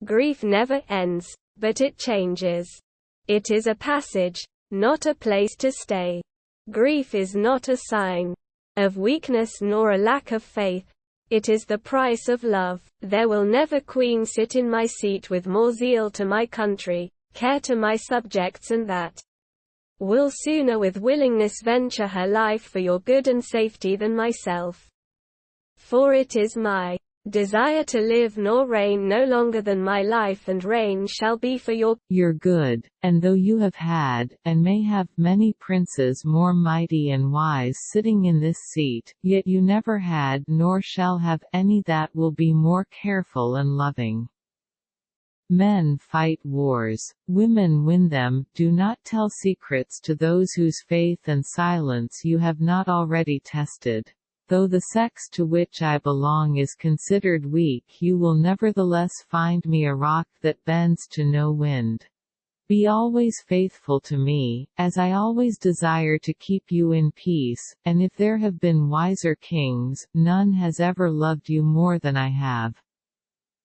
Grief never ends, but it changes. It is a passage, not a place to stay. Grief is not a sign of weakness nor a lack of faith. It is the price of love. There will never queen sit in my seat with more zeal to my country, care to my subjects, and that will sooner with willingness venture her life for your good and safety than myself. For it is my desire to live nor reign no longer than my life and reign shall be for your good, and though you have had, and may have, many princes more mighty and wise sitting in this seat, yet you never had nor shall have any that will be more careful and loving. Men fight wars, women win them. Do not tell secrets to those whose faith and silence you have not already tested. Though the sex to which I belong is considered weak, you will nevertheless find me a rock that bends to no wind. Be always faithful to me, as I always desire to keep you in peace, and if there have been wiser kings, none has ever loved you more than I have.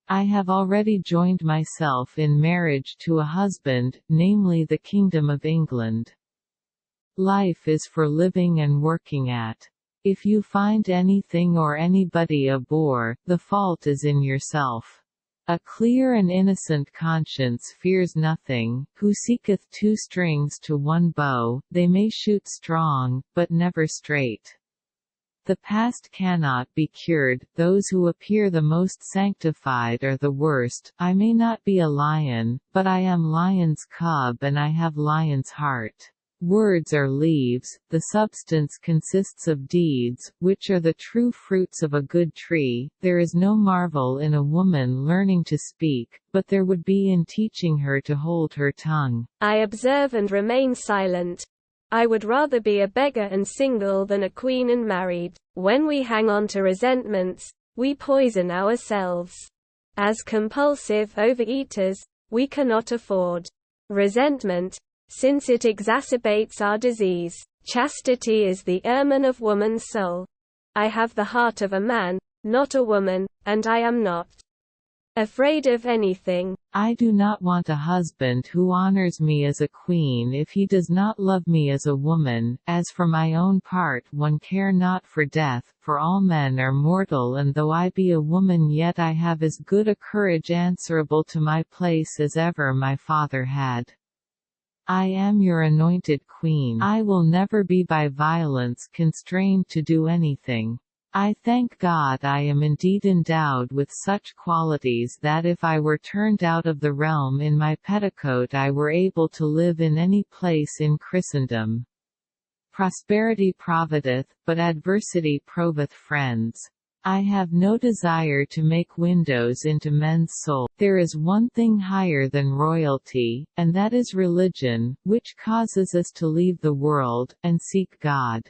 I have already joined myself in marriage to a husband, namely the Kingdom of England. Life is for living and working at. If you find anything or anybody a bore, the fault is in yourself. A clear and innocent conscience fears nothing. Who seeketh two strings to one bow, they may shoot strong, but never straight. The past cannot be cured. Those who appear the most sanctified are the worst. I may not be a lion, but I am lion's cub and I have lion's heart. Words are leaves, the substance consists of deeds, which are the true fruits of a good tree. There is no marvel in a woman learning to speak, but there would be in teaching her to hold her tongue. I observe and remain silent. I would rather be a beggar and single than a queen and married. When we hang on to resentments, we poison ourselves. As compulsive overeaters, we cannot afford resentment, since it exacerbates our disease. Chastity is the ermine of woman's soul. I have the heart of a man, not a woman, and I am not afraid of anything. I do not want a husband who honors me as a queen if he does not love me as a woman. As for my own part, one care not for death, for all men are mortal, and though I be a woman, yet I have as good a courage answerable to my place as ever my father had. I am your anointed queen. I will never be by violence constrained to do anything. I thank God I am indeed endowed with such qualities that if I were turned out of the realm in my petticoat I were able to live in any place in Christendom. Prosperity provideth, but adversity proveth friends. I have no desire to make windows into men's souls. There is one thing higher than royalty, and that is religion, which causes us to leave the world, and seek God.